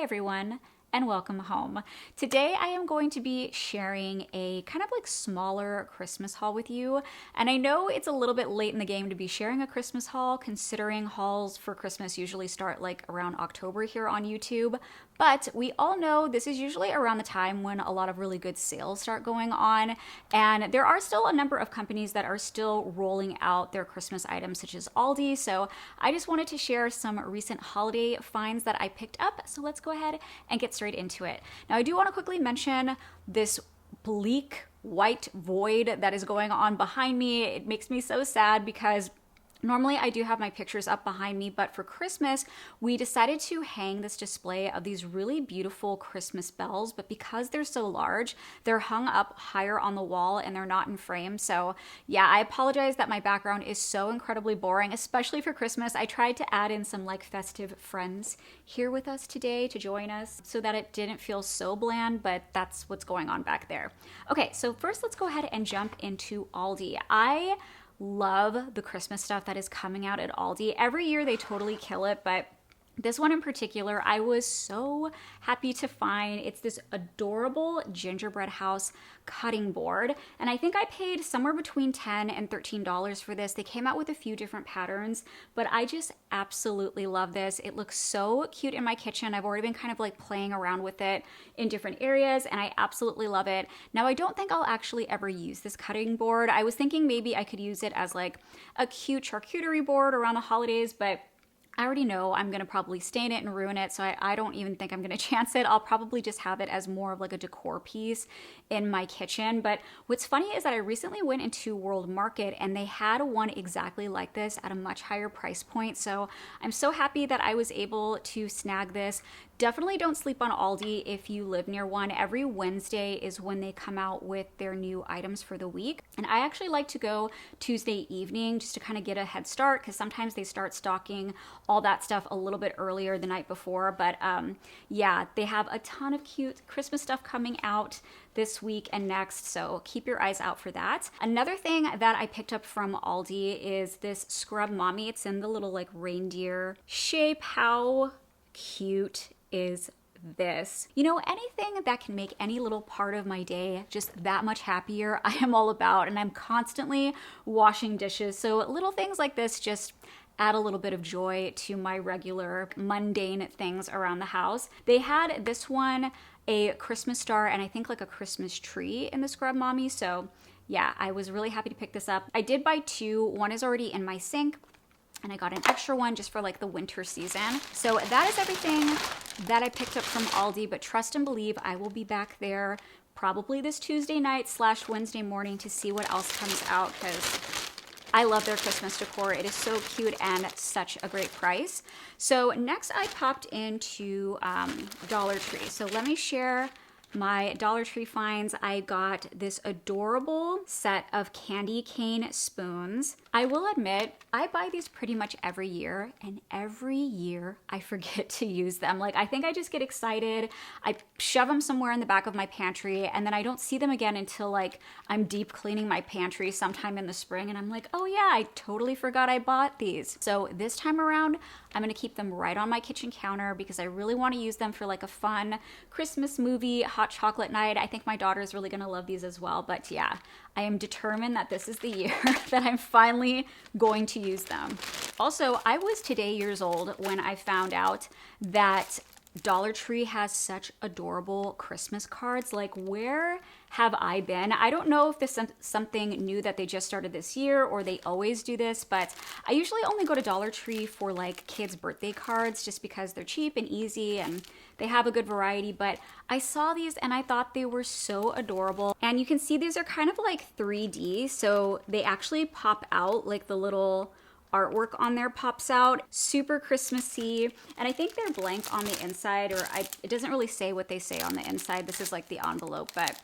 everyone, and welcome home. Today I am going to be sharing a kind of like smaller Christmas haul with you. And I know it's a little bit late in the game to be sharing a Christmas haul, considering hauls for Christmas usually start like around October here on YouTube. But we all know this is usually around the time when a lot of really good sales start going on. And there are still a number of companies that are still rolling out their Christmas items, such as Aldi. So I just wanted to share some recent holiday finds that I picked up. So let's go ahead and get straight into it. Now, I do want to quickly mention this bleak white void that is going on behind me. It makes me so sad because normally I do have my pictures up behind me, but for Christmas, we decided to hang this display of these really beautiful Christmas bells, but because they're so large, they're hung up higher on the wall and they're not in frame. So yeah, I apologize that my background is so incredibly boring, especially for Christmas. I tried to add in some like festive friends here with us today to join us so that it didn't feel so bland, but that's what's going on back there. Okay, so first let's go ahead and jump into Aldi. I love the Christmas stuff that is coming out at Aldi. Every year they totally kill it, but this one in particular, I was so happy to find. It's this adorable gingerbread house cutting board. And I think I paid somewhere between $10 and $13 for this. They came out with a few different patterns, but I just absolutely love this. It looks so cute in my kitchen. I've already been kind of like playing around with it in different areas and I absolutely love it. Now, I don't think I'll actually ever use this cutting board. I was thinking maybe I could use it as like a cute charcuterie board around the holidays, but I already know I'm gonna probably stain it and ruin it, so I don't even think I'm gonna chance it. I'll probably just have it as more of like a decor piece in my kitchen. But what's funny is that I recently went into World Market and they had one exactly like this at a much higher price point. So I'm so happy that I was able to snag this. Definitely don't sleep on Aldi if you live near one. Every Wednesday is when they come out with their new items for the week. And I actually like to go Tuesday evening just to kind of get a head start because sometimes they start stocking all that stuff a little bit earlier the night before. But yeah, they have a ton of cute Christmas stuff coming out this week and next, so keep your eyes out for that. Another thing that I picked up from Aldi is this Scrub Mommy. It's in the little like reindeer shape. How cute is this? You know, anything that can make any little part of my day just that much happier, I am all about, and I'm constantly washing dishes. So little things like this just add a little bit of joy to my regular mundane things around the house. They had this one, a Christmas star, and I think like a Christmas tree in the Scrub Mommy. So yeah, I was really happy to pick this up. I did buy two. One is already in my sink, and I got an extra one just for like the winter season. So that is everything that I picked up from Aldi, but trust and believe I will be back there probably this Tuesday night / Wednesday morning to see what else comes out because I love their Christmas decor. It is so cute and such a great price. So next I popped into Dollar Tree. So let me share my Dollar Tree finds. I got this adorable set of candy cane spoons. I will admit, I buy these pretty much every year, and every year I forget to use them. Like, I think I just get excited. I shove them somewhere in the back of my pantry, and then I don't see them again until like I'm deep cleaning my pantry sometime in the spring, and I'm like, oh yeah, I totally forgot I bought these. So this time around, I'm gonna keep them right on my kitchen counter because I really wanna use them for like a fun Christmas movie, hot chocolate night. I think my daughter's really gonna love these as well. But yeah, I am determined that this is the year that I'm finally going to use them. Also, I was today years old when I found out that Dollar Tree has such adorable Christmas cards. Like, where have I been? I don't know if this is something new that they just started this year or they always do this, but I usually only go to Dollar Tree for like kids' birthday cards just because they're cheap and easy and they have a good variety. But I saw these and I thought they were so adorable. And you can see these are kind of like 3D, so they actually pop out, like the little artwork on there pops out. Super Christmassy, and I think they're blank on the inside, or it doesn't really say what they say on the inside. This is like the envelope, but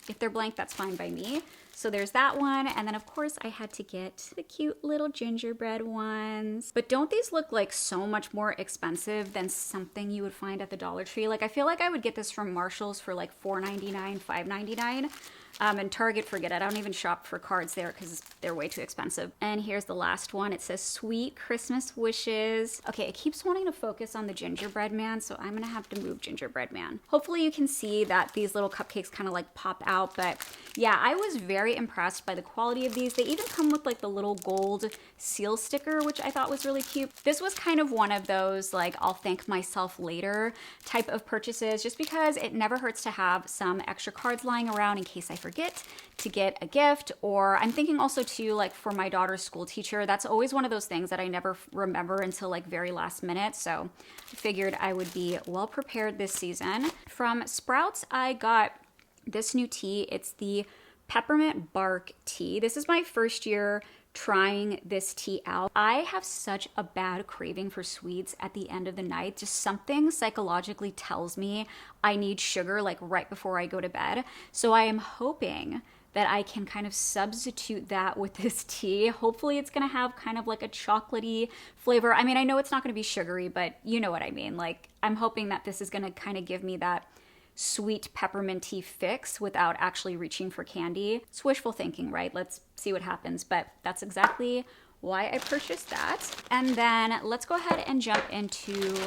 if they're blank, that's fine by me. So there's that one, and then of course I had to get the cute little gingerbread ones. But don't these look like so much more expensive than something you would find at the Dollar Tree? Like, I feel like I would get this from Marshall's for like $4.99, $5.99. And Target, forget it. I don't even shop for cards there because they're way too expensive. And here's the last one. It says Sweet Christmas Wishes. Okay, it keeps wanting to focus on the gingerbread man, so I'm gonna have to move gingerbread man. Hopefully you can see that these little cupcakes kind of like pop out, but yeah, I was very impressed by the quality of these. They even come with like the little gold seal sticker, which I thought was really cute. This was kind of one of those like I'll thank myself later type of purchases, just because it never hurts to have some extra cards lying around in case I forget to get a gift. Or I'm thinking also too, like for my daughter's school teacher, that's always one of those things that I never remember until like very last minute. So I figured I would be well prepared this season. From Sprouts, I got this new tea. It's the peppermint bark tea. This is my first year trying this tea out. I have such a bad craving for sweets at the end of the night. Just something psychologically tells me I need sugar like right before I go to bed. So I am hoping that I can kind of substitute that with this tea. Hopefully it's gonna have kind of like a chocolatey flavor. I mean, I know it's not gonna be sugary, but you know what I mean. Like, I'm hoping that this is gonna kind of give me that sweet pepperminty fix without actually reaching for candy. It's wishful thinking, right? Let's see what happens, but that's exactly why I purchased that. And then let's go ahead and jump into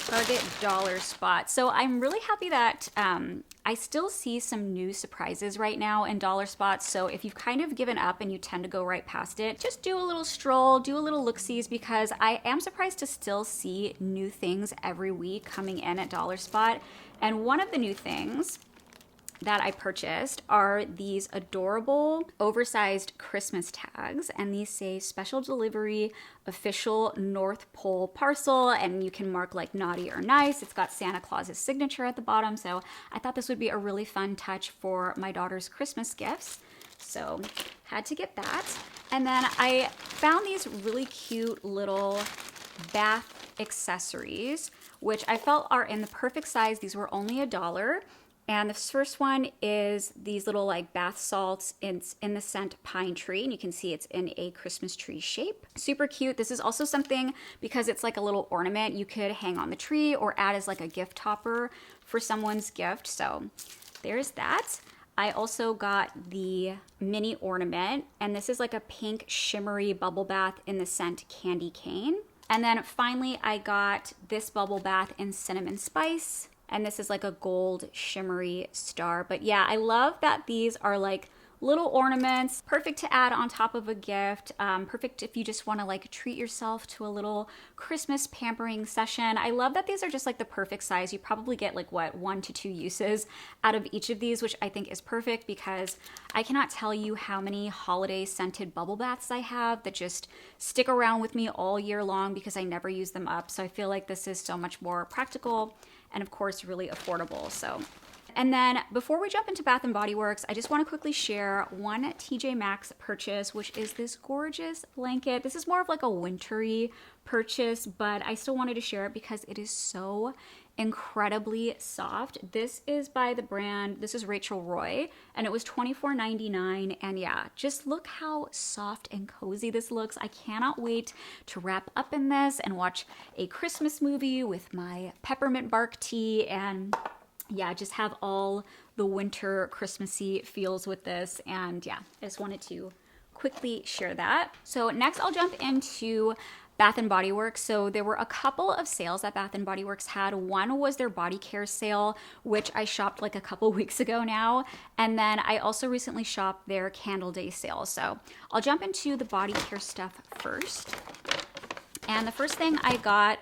Target dollar spot. So I'm really happy that I still see some new surprises right now in dollar spots. So if you've kind of given up and you tend to go right past it, just do a little stroll, do a little look-sees, because I am surprised to still see new things every week coming in at dollar spot. And one of the new things that I purchased are these adorable oversized Christmas tags, and these say special delivery official North Pole parcel, and you can mark like naughty or nice. It's got Santa Claus's signature at the bottom, so I thought this would be a really fun touch for my daughter's Christmas gifts. So had to get that. And then I found these really cute little bath accessories, which I felt are in the perfect size. These were only $1. And the first one is these little like bath salts in the scent Pine Tree. And you can see it's in a Christmas tree shape. Super cute. This is also something, because it's like a little ornament, you could hang on the tree or add as like a gift topper for someone's gift. So there's that. I also got the mini ornament, and this is like a pink shimmery bubble bath in the scent Candy Cane. And then finally, I got this bubble bath in Cinnamon Spice. And this is like a gold shimmery star. But yeah, I love that these are like little ornaments, perfect to add on top of a gift, perfect if you just want to like treat yourself to a little Christmas pampering session. I love that these are just like the perfect size. You probably get like what, 1 to 2 uses out of each of these, which I think is perfect, because I cannot tell you how many holiday scented bubble baths I have that just stick around with me all year long because I never use them up. So I feel like this is so much more practical and of course really affordable. So. And then before we jump into Bath & Body Works, I just want to quickly share one TJ Maxx purchase, which is this gorgeous blanket. This is more of like a wintry purchase, but I still wanted to share it because it is so incredibly soft. This is by the brand, this is Rachel Roy, and it was $24.99. And yeah, just look how soft and cozy this looks. I cannot wait to wrap up in this and watch a Christmas movie with my peppermint bark tea, and yeah, just have all the winter Christmassy feels with this. And yeah, I just wanted to quickly share that. So next I'll jump into Bath & Body Works. So there were a couple of sales that Bath & Body Works had. One was their body care sale, which I shopped like a couple weeks ago now. And then I also recently shopped their Candle Day sale. So I'll jump into the body care stuff first. And the first thing I got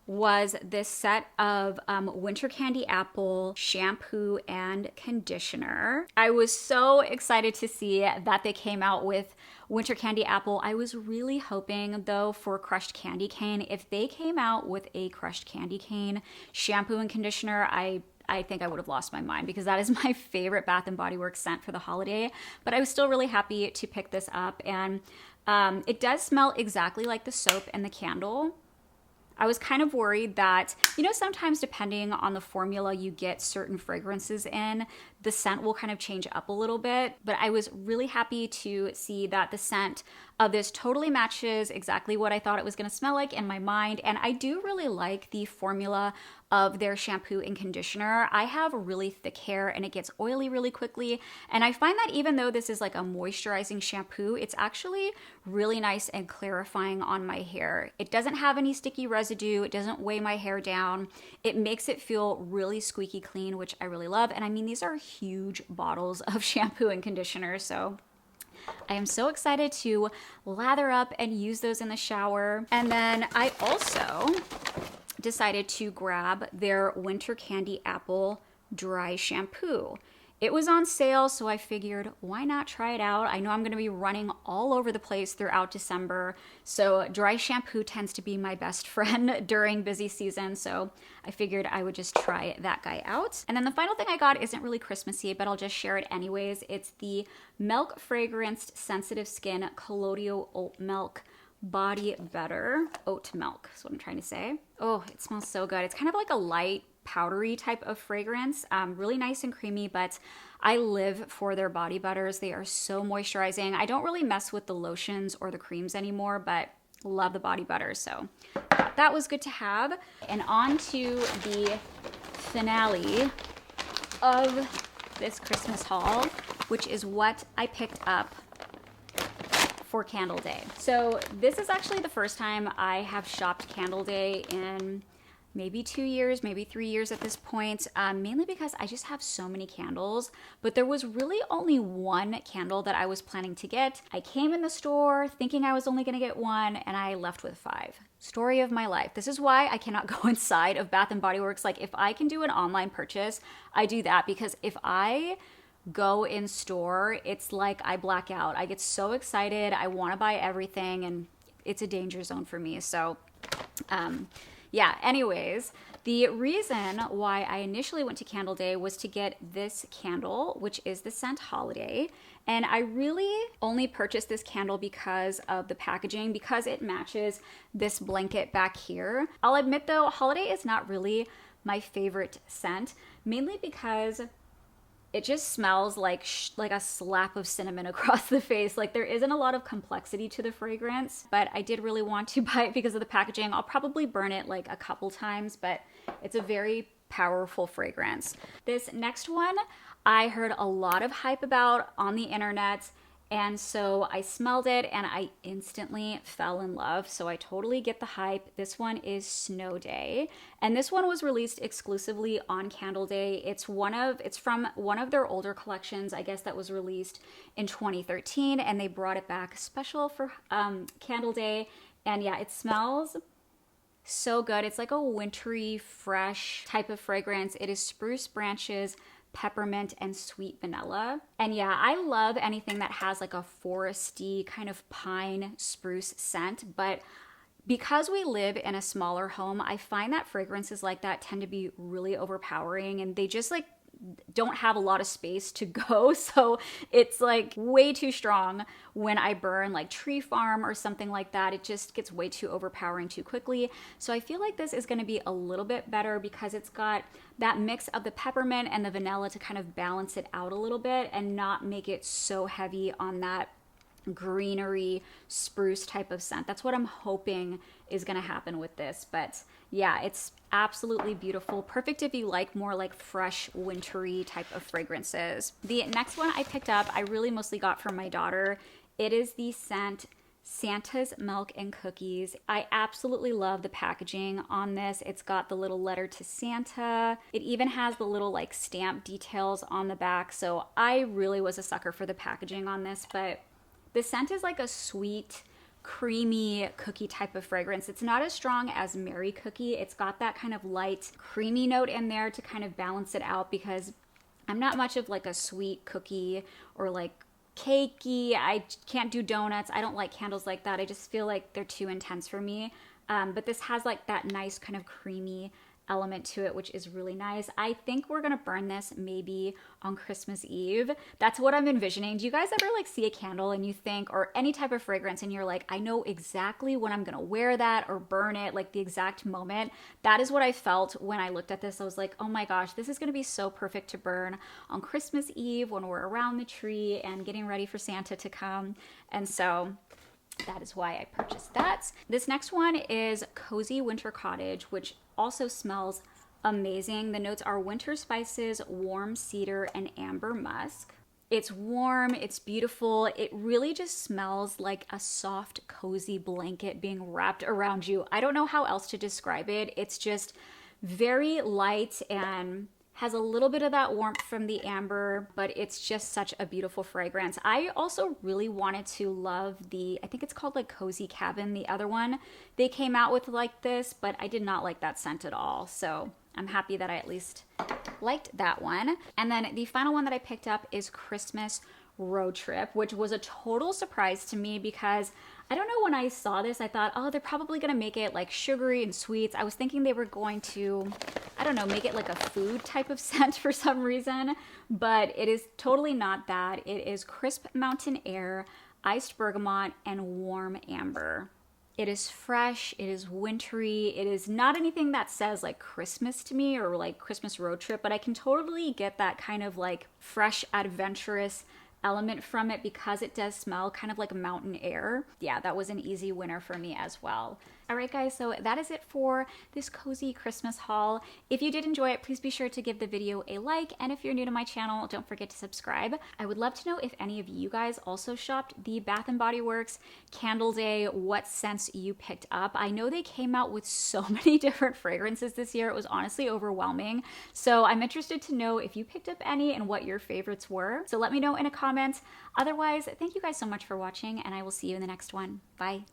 was this set of Winter Candy Apple shampoo and conditioner. I was so excited to see that they came out with Winter Candy Apple. I was really hoping though for crushed candy cane. If they came out with a crushed candy cane shampoo and conditioner, I think I would have lost my mind, because that is my favorite Bath & Body Works scent for the holiday. But I was still really happy to pick this up, and it does smell exactly like the soap and the candle. I was kind of worried that, you know, sometimes depending on the formula you get certain fragrances in the scent will kind of change up a little bit. But I was really happy to see that the scent of this totally matches exactly what I thought it was going to smell like in my mind. And I do really like the formula of their shampoo and conditioner. I have really thick hair and it gets oily really quickly. And I find that even though this is like a moisturizing shampoo, it's actually really nice and clarifying on my hair. It doesn't have any sticky residue. It doesn't weigh my hair down. It makes it feel really squeaky clean, which I really love. And I mean, these are huge bottles of shampoo and conditioner. So I am so excited to lather up and use those in the shower. And then I also decided to grab their Winter Candy Apple Dry Shampoo. It was on sale, so I figured, why not try it out? I know I'm going to be running all over the place throughout December, so dry shampoo tends to be my best friend during busy season, so I figured I would just try that guy out. And then the final thing I got isn't really Christmassy, but I'll just share it anyways. It's the Milk Fragranced Sensitive Skin Colloidal Oat Milk Body Butter. Oat milk is what I'm trying to say. Oh, it smells so good. It's kind of like a light powdery type of fragrance, really nice and creamy, but I live for their body butters. They are so moisturizing. I don't really mess with the lotions or the creams anymore, but love the body butter, so that was good to have. And on to the finale of this Christmas haul, which is what I picked up for Candle Day. So this is actually the first time I have shopped Candle Day in maybe 2 years, maybe 3 years at this point, mainly because I just have so many candles, but there was really only one candle that I was planning to get. I came in the store thinking I was only gonna get one, and I left with 5. Story of my life. This is why I cannot go inside of Bath & Body Works. Like, if I can do an online purchase, I do that, because if I go in store, it's like I black out. I get so excited, I wanna buy everything, and it's a danger zone for me, so yeah, anyways, the reason why I initially went to Candle Day was to get this candle, which is the scent Holiday. And I really only purchased this candle because of the packaging, because it matches this blanket back here. I'll admit though, Holiday is not really my favorite scent, mainly because it just smells like a slap of cinnamon across the face. Like, there isn't a lot of complexity to the fragrance, but I did really want to buy it because of the packaging. I'll probably burn it like a couple times, but it's a very powerful fragrance. This next one, I heard a lot of hype about on the internet, and so I smelled it and I instantly fell in love. So I totally get the hype. This one is Snow Day, and this one was released exclusively on Candle Day. It's from one of their older collections, I guess, that was released in 2013, and they brought it back special for Candle Day. And yeah, it smells so good. It's like a wintry, fresh type of fragrance. It is spruce branches, peppermint, and sweet vanilla. And yeah, I love anything that has like a foresty kind of pine spruce scent, but because we live in a smaller home, I find that fragrances like that tend to be really overpowering, and they just like don't have a lot of space to go. So it's like way too strong when I burn like Tree Farm or something like that. It just gets way too overpowering too quickly. So I feel like this is going to be a little bit better because it's got that mix of the peppermint and the vanilla to kind of balance it out a little bit and not make it so heavy on that greenery spruce type of scent. That's what I'm hoping is going to happen with this. But yeah, it's absolutely beautiful. Perfect if you like more like fresh wintry type of fragrances. The next one I picked up, I really mostly got from my daughter. It is the scent Santa's Milk and Cookies. I absolutely love the packaging on this. It's got the little letter to Santa. It even has the little like stamp details on the back. So I really was a sucker for the packaging on this, but the scent is like a sweet, creamy cookie type of fragrance. It's not as strong as Mary Cookie. It's got that kind of light, creamy note in there to kind of balance it out because I'm not much of like a sweet cookie or like cakey. I can't do donuts. I don't like candles like that. I just feel like they're too intense for me. But this has like that nice kind of creamy element to it, which is really nice. I think we're gonna burn this maybe on Christmas Eve. That's what I'm envisioning. Do you guys ever like see a candle and you think, or any type of fragrance, and you're like, I know exactly when I'm gonna wear that or burn it, like the exact moment? That is what I felt when I looked at this. I was like, oh my gosh, this is gonna be so perfect to burn on Christmas Eve when we're around the tree and getting ready for Santa to come. And so that is why I purchased that. This next one is Cozy Winter Cottage, which also smells amazing. The notes are winter spices, warm cedar, and amber musk. It's warm, it's beautiful. It really just smells like a soft, cozy blanket being wrapped around you. I don't know how else to describe it. It's just very light and has a little bit of that warmth from the amber, but it's just such a beautiful fragrance. I also really wanted to love I think it's called like Cozy Cabin, the other one they came out with like this, but I did not like that scent at all. So I'm happy that I at least liked that one. And then the final one that I picked up is Christmas Road Trip, which was a total surprise to me because I don't know, when I saw this, I thought, oh, they're probably gonna make it like sugary and sweets. I was thinking they were going to, I don't know, make it like a food type of scent for some reason, but it is totally not that. It is crisp mountain air, iced bergamot, and warm amber. It is fresh, it is wintry, it is not anything that says like Christmas to me or like Christmas road trip, but I can totally get that kind of like fresh, adventurous element from it because it does smell kind of like mountain air. Yeah, that was an easy winner for me as well. All right, guys, so that is it for this cozy Christmas haul. If you did enjoy it, please be sure to give the video a like. And if you're new to my channel, don't forget to subscribe. I would love to know if any of you guys also shopped the Bath & Body Works Candle Day, what scents you picked up. I know they came out with so many different fragrances this year. It was honestly overwhelming. So I'm interested to know if you picked up any and what your favorites were. So let me know in a comment. Otherwise, thank you guys so much for watching, and I will see you in the next one. Bye.